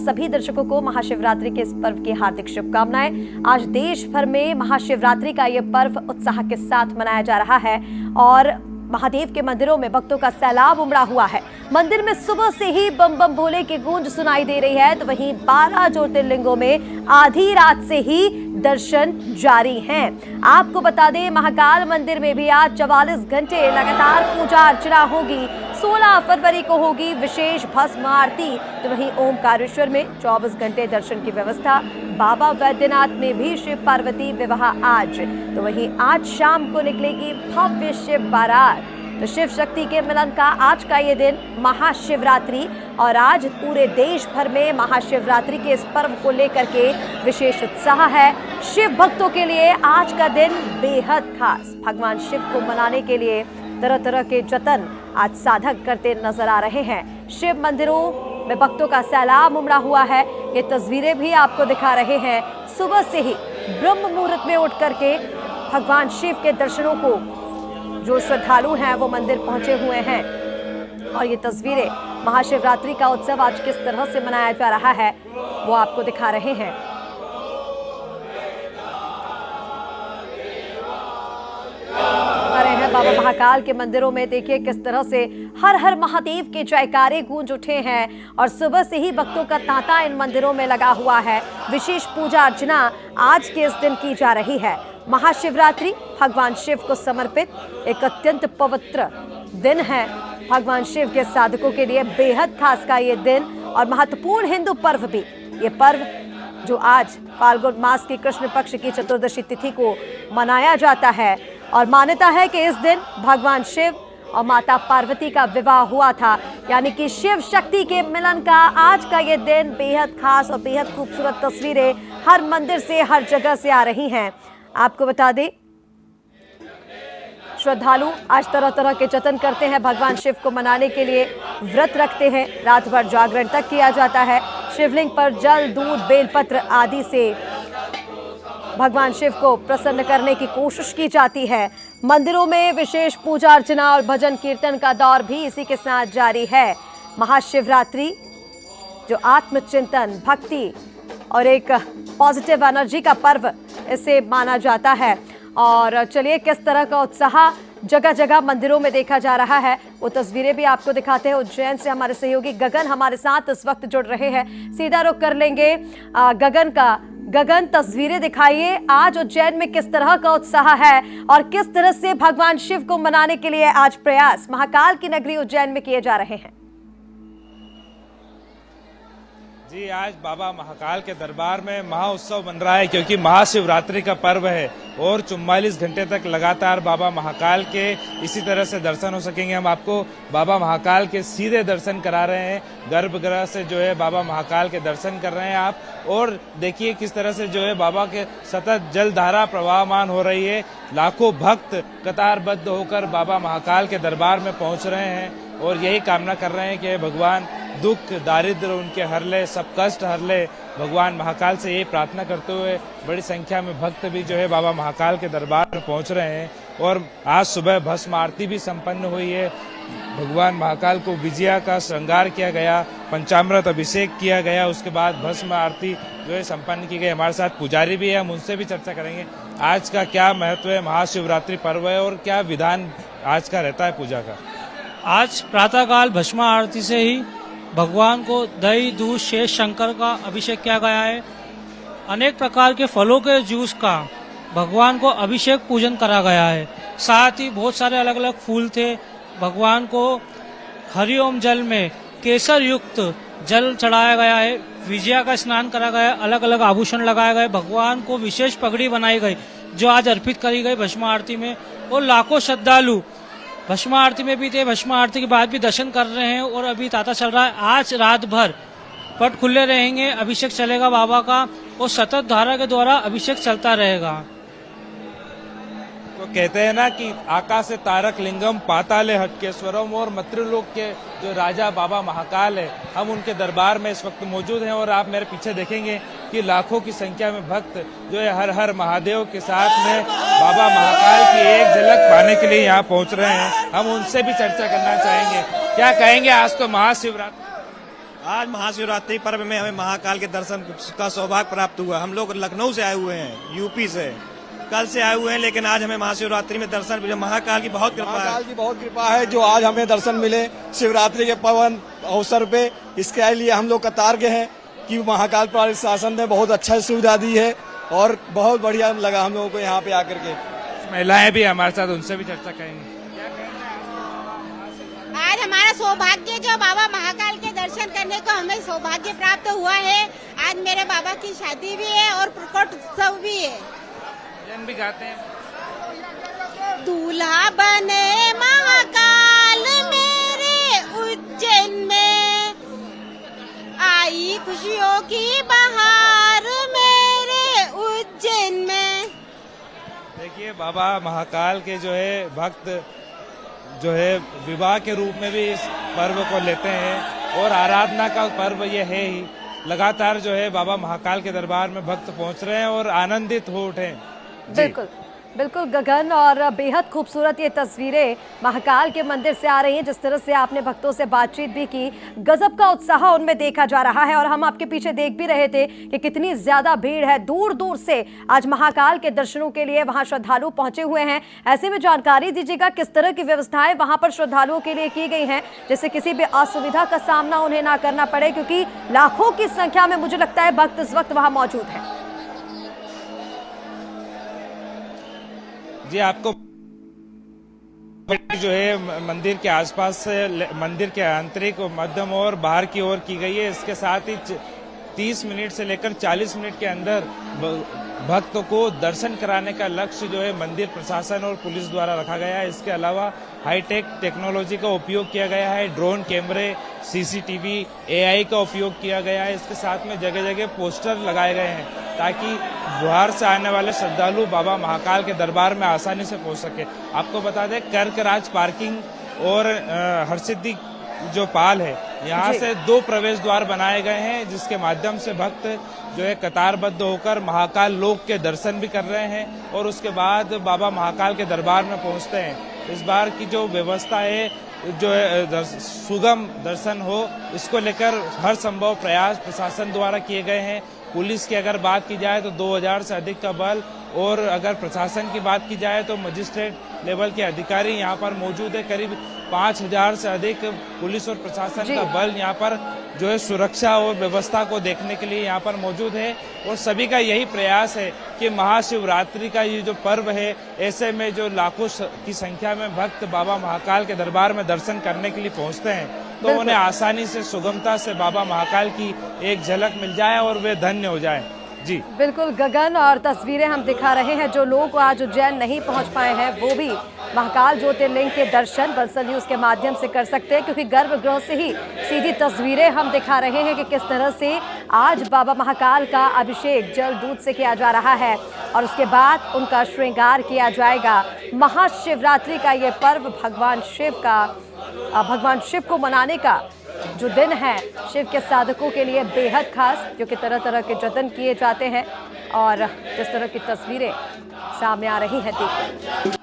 सभी दर्शकों को महाशिवरात्रि के इस पर्व की हार्दिक शुभकामनाएं। आज देश भर में महाशिवरात्रि का यह पर्व उत्साह के साथ मनाया जा रहा है और महादेव के मंदिरों में भक्तों का सैलाब उमड़ा हुआ है। मंदिर में सुबह से ही बम बम भोले की गूंज सुनाई दे रही है, तो वहीं 12 ज्योतिर्लिंगों में आधी रात से ही दर्शन जारी हैं। आपको बता दें, महाकाल मंदिर में भी आज 44 घंटे लगातार पूजा अर्चना होगी। 16 फरवरी को होगी विशेष भस्म आरती, तो वहीं ओमकारेश्वर में 24 घंटे दर्शन की व्यवस्था। बाबा वैद्यनाथ में भी शिव पार्वती विवाह आज, तो वहीं आज शाम को निकलेगी भव्य शिव बारात। तो शिव शक्ति के मिलन का आज का ये दिन महाशिवरात्रि, और आज पूरे देश भर में महाशिवरात्रि के इस पर्व को लेकर के विशेष उत्साह है। शिव भक्तों के लिए आज का दिन बेहद खास। भगवान शिव को मनाने के लिए तरह तरह के जतन आज साधक करते नजर आ रहे हैं। शिव मंदिरों में भक्तों का सैलाब उमड़ा हुआ है। ये तस्वीरें भी आपको दिखा रहे हैं। सुबह से ही ब्रह्म मुहूर्त में उठ करके भगवान शिव के दर्शनों को जो श्रद्धालु हैं वो मंदिर पहुंचे हुए हैं, और ये तस्वीरें महाशिवरात्रि का उत्सव आज किस तरह से मनाया जा रहा है वो आपको दिखा रहे हैं। बाबा महाकाल के मंदिरों में देखिए किस तरह से हर हर महादेव के जयकारे गूंज उठे हैं, और सुबह से ही भक्तों का तांता इन मंदिरों में लगा हुआ है। विशेष पूजा अर्चना आज के इस दिन की जा रही है। महाशिवरात्रि भगवान शिव को समर्पित एक अत्यंत पवित्र दिन है। भगवान शिव के साधकों के लिए बेहद खास का ये दिन और महत्वपूर्ण हिंदू पर्व भी। ये पर्व जो आज फाल्गुन मास की कृष्ण पक्ष की चतुर्दशी तिथि को मनाया जाता है, और मान्यता है कि इस दिन भगवान शिव और माता पार्वती का विवाह हुआ था, यानी कि शिव शक्ति के मिलन का आज का ये दिन बेहद खास और बेहद खूबसूरत तस्वीरें हर मंदिर से हर जगह से आ रही हैं। आपको बता दें, श्रद्धालु आज तरह तरह के जतन करते हैं। भगवान शिव को मनाने के लिए व्रत रखते हैं, रात भर जागरण तक किया जाता है। शिवलिंग पर जल, दूध, बेलपत्र आदि से भगवान शिव को प्रसन्न करने की कोशिश की जाती है। मंदिरों में विशेष पूजा अर्चना और भजन कीर्तन का दौर भी इसी के साथ जारी है। महाशिवरात्रि जो आत्मचिंतन, भक्ति और एक पॉजिटिव एनर्जी का पर्व इसे माना जाता है। और चलिए किस तरह का उत्साह जगह जगह मंदिरों में देखा जा रहा है वो तस्वीरें भी आपको दिखाते हैं। उज्जैन से हमारे सहयोगी गगन हमारे साथ इस वक्त जुड़ रहे हैं। सीधा रुख कर लेंगे गगन का। गगन, तस्वीरें दिखाइए, आज उज्जैन में किस तरह का उत्साह है और किस तरह से भगवान शिव को मनाने के लिए आज प्रयास महाकाल की नगरी उज्जैन में किए जा रहे हैं। जी, आज बाबा महाकाल के दरबार में महाउत्सव बन रहा है, क्योंकि महाशिवरात्रि का पर्व है और 44 घंटे तक लगातार बाबा महाकाल के इसी तरह से दर्शन हो सकेंगे। हम आपको बाबा महाकाल के सीधे दर्शन करा रहे हैं। गर्भगृह से जो है बाबा महाकाल के दर्शन कर रहे हैं आप, और देखिए किस तरह से जो है बाबा के सतत जलधारा प्रवाहमान हो रही है। लाखों भक्त कतारबद्ध होकर बाबा महाकाल के दरबार में पहुंच रहे हैं और यही कामना कर रहे हैं कि भगवान दुख, दारिद्र उनके हर ले, सब कष्ट हर ले। भगवान महाकाल से यही प्रार्थना करते हुए बड़ी संख्या में भक्त भी जो है बाबा महाकाल के दरबार में पहुंच रहे हैं। और आज सुबह भस्म आरती भी संपन्न हुई है। भगवान महाकाल को विजया का श्रृंगार किया गया, पंचामृत अभिषेक किया गया, उसके बाद भस्म आरती जो है संपन्न की गई। हमारे साथ पुजारी भी है, हम उनसे भी चर्चा करेंगे आज का क्या महत्व है, महाशिवरात्रि पर्व है और क्या विधान आज का रहता है पूजा का। आज प्रातःकाल भस्म आरती से ही भगवान को दही, दूध, शेष, शंकर का अभिषेक किया गया है। अनेक प्रकार के फलों के जूस का भगवान को अभिषेक पूजन करा गया है। साथ ही बहुत सारे अलग अलग फूल थे। भगवान को हरिओम जल में केसर युक्त जल चढ़ाया गया है। विजया का स्नान करा गया, अलग अलग आभूषण लगाए गए। भगवान को विशेष पगड़ी बनाई गई जो आज अर्पित करी गई भस्म आरती में, और लाखों श्रद्धालु भस्म आरती में भी थे। भस्म आरती के बाद भी दर्शन कर रहे हैं और अभी तांता चल रहा है। आज रात भर पट खुले रहेंगे, अभिषेक चलेगा बाबा का, और सतत धारा के द्वारा अभिषेक चलता रहेगा। तो कहते हैं ना कि आकाश से तारक लिंगम, पाताले हटकेश्वरम, और मत्र्यलोक के जो राजा बाबा महाकाल है, हम उनके दरबार में इस वक्त मौजूद हैं। और आप मेरे पीछे देखेंगे कि लाखों की संख्या में भक्त जो है हर हर महादेव के साथ में बाबा महाकाल की एक झलक पाने के लिए यहाँ पहुँच रहे हैं। हम उनसे भी चर्चा करना चाहेंगे। क्या कहेंगे, आज तो महाशिवरात्रि आज महाशिवरात्रि पर्व में हमें महाकाल के दर्शन का सौभाग्य प्राप्त हुआ। हम लोग लखनऊ से आए हुए हैं, यूपी से कल से आए हुए हैं, लेकिन आज हमें महाशिवरात्रि में दर्शन मिले। महाकाल की बहुत कृपा है। महाकाल की बहुत कृपा है जो आज हमें दर्शन मिले शिवरात्रि के पावन अवसर पे। इसके लिए हम लोग कतार के हैं कि महाकाल प्रशासन ने बहुत अच्छा सुविधा दी है और बहुत बढ़िया लगा हम लोगों को यहाँ पे आकर के। महिलाएं भी हमारे साथ, उनसे भी चर्चा करेंगे। आज हमारा सौभाग्य जो बाबा महाकाल के दर्शन करने को हमें सौभाग्य प्राप्त हुआ है। आज मेरे बाबा की शादी भी है और प्रकट उत्सव भी है। भजन भी गाते हैं। दूल्हा बने महाकाल मेरे उज्जैन में, आई खुशियों की बहार मेरे उज्जैन में। देखिए, बाबा महाकाल के जो है भक्त जो है विवाह के रूप में भी इस पर्व को लेते हैं और आराधना का पर्व ये है ही। लगातार जो है बाबा महाकाल के दरबार में भक्त पहुंच रहे हैं और आनंदित हो उठे। बिल्कुल बिल्कुल गगन, और बेहद खूबसूरत ये तस्वीरें महाकाल के मंदिर से आ रही हैं। जिस तरह से आपने भक्तों से बातचीत भी की, गजब का उत्साह उनमें देखा जा रहा है और हम आपके पीछे देख भी रहे थे कि कितनी ज्यादा भीड़ है। दूर दूर से आज महाकाल के दर्शनों के लिए वहां श्रद्धालु पहुंचे हुए हैं। ऐसे में जानकारी दीजिएगा किस तरह की व्यवस्थाएं वहां पर श्रद्धालुओं के लिए की गई हैं, जिससे किसी भी असुविधा का सामना उन्हें ना करना पड़े, क्योंकि लाखों की संख्या में मुझे लगता है भक्त इस वक्त वहां मौजूद है। जी, आपको जो है मंदिर के आसपास से मंदिर के आंतरिक मध्यम और बाहर की ओर की गई है। इसके साथ ही 30 मिनट से लेकर 40 मिनट के अंदर भक्तों को दर्शन कराने का लक्ष्य जो है मंदिर प्रशासन और पुलिस द्वारा रखा गया है। इसके अलावा हाईटेक टेक्नोलॉजी का उपयोग किया गया है। ड्रोन कैमरे, सीसीटीवी, एआई का उपयोग किया गया है। इसके साथ में जगह जगह पोस्टर लगाए गए हैं ताकि बाहर से आने वाले श्रद्धालु बाबा महाकाल के दरबार में आसानी से पहुंच सके। आपको बता दें, कर्कराज पार्किंग और हरसिद्धि जो पाल है, यहाँ से 2 प्रवेश द्वार बनाए गए हैं, जिसके माध्यम से भक्त जो है कतारबद्ध होकर महाकाल लोक के दर्शन भी कर रहे हैं और उसके बाद बाबा महाकाल के दरबार में पहुंचते हैं। इस बार की जो व्यवस्था है, जो है सुगम दर्शन हो, इसको लेकर हर संभव प्रयास प्रशासन द्वारा किए गए हैं। पुलिस की अगर बात की जाए तो 2000 से अधिक का बल, और अगर प्रशासन की बात की जाए तो मजिस्ट्रेट लेवल के अधिकारी यहाँ पर मौजूद है। करीब 5000 से अधिक पुलिस और प्रशासन का बल यहाँ पर जो है सुरक्षा और व्यवस्था को देखने के लिए यहाँ पर मौजूद है। और सभी का यही प्रयास है कि महाशिवरात्रि का ये जो पर्व है, ऐसे में जो लाखों की संख्या में भक्त बाबा महाकाल के दरबार में दर्शन करने के लिए पहुँचते हैं, तो उन्हें आसानी से सुगमता से बाबा महाकाल की एक झलक मिल जाए और वे धन्य हो जाए। जी बिल्कुल गगन, और तस्वीरें हम दिखा रहे हैं। जो लोग आज उज्जैन नहीं पहुंच पाए हैं वो भी महाकाल ज्योतिर्लिंग के दर्शन बलसल न्यूज के माध्यम से कर सकते हैं, क्योंकि गर्भगृह से ही सीधी तस्वीरें हम दिखा रहे हैं कि किस तरह से आज बाबा महाकाल का अभिषेक जल दूध से किया जा रहा है और उसके बाद उनका श्रृंगार किया जाएगा। महाशिवरात्रि का ये पर्व भगवान शिव को मनाने का जो दिन है, शिव के साधकों के लिए बेहद खास, क्योंकि तरह तरह के जतन किए जाते हैं और जिस तरह की तस्वीरें सामने आ रही हैं, देखिए।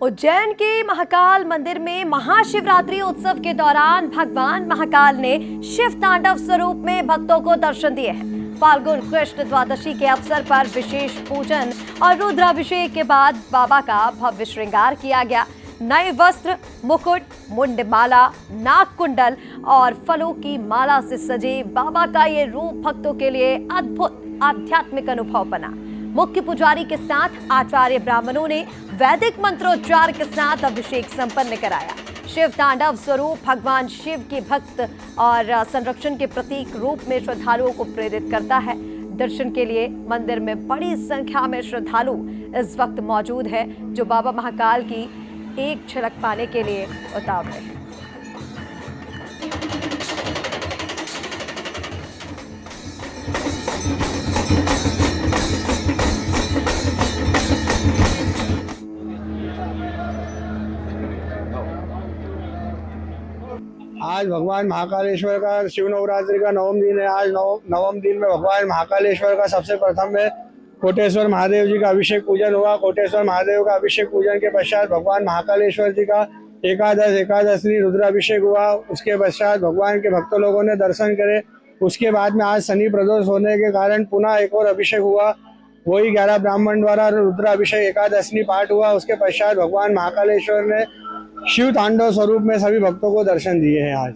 उज्जैन के महाकाल मंदिर में महाशिवरात्रि उत्सव के दौरान भगवान महाकाल ने शिव तांडव स्वरूप में भक्तों को दर्शन दिए हैं। फाल्गुन कृष्ण द्वादशी के अवसर पर विशेष पूजन और रुद्राभिषेक के बाद बाबा का भव्य श्रृंगार किया गया। नए वस्त्र, मुकुट, मुंडमाला, नाग कुंडल और फलों की माला से सजे बाबा का ये रूप भक्तों के लिए अद्भुत आध्यात्मिक अनुभव बना। मुख्य पुजारी के साथ आचार्य ब्राह्मणों ने वैदिक मंत्रोच्चार के साथ अभिषेक संपन्न कराया। शिव तांडव स्वरूप भगवान शिव के भक्त और संरक्षण के प्रतीक रूप में श्रद्धालुओं को प्रेरित करता है। दर्शन के लिए मंदिर में बड़ी संख्या में श्रद्धालु इस वक्त मौजूद है, जो बाबा महाकाल की एक झलक पाने के लिए उतावले हैं। आज भगवान महाकालेश्वर का शिव नवरात्रि का नवम दिन है। आज नवम दिन में भगवान महाकालेश्वर का सबसे प्रथम में कोटेश्वर महादेव जी का अभिषेक पूजन हुआ। कोटेश्वर महादेव का अभिषेक पूजन के पश्चात भगवान महाकालेश्वर जी का एकादशी रुद्राभिषेक हुआ। उसके पश्चात भगवान के भक्त लोगों ने दर्शन करे। उसके बाद में आज शनि प्रदोष होने के कारण पुनः एक और अभिषेक हुआ। वही 11 ब्राह्मण द्वारा रुद्राभिषेक एकादशी पाठ हुआ। उसके पश्चात भगवान महाकालेश्वर ने शिव तांडव स्वरूप में सभी भक्तों को दर्शन दिए हैं आज।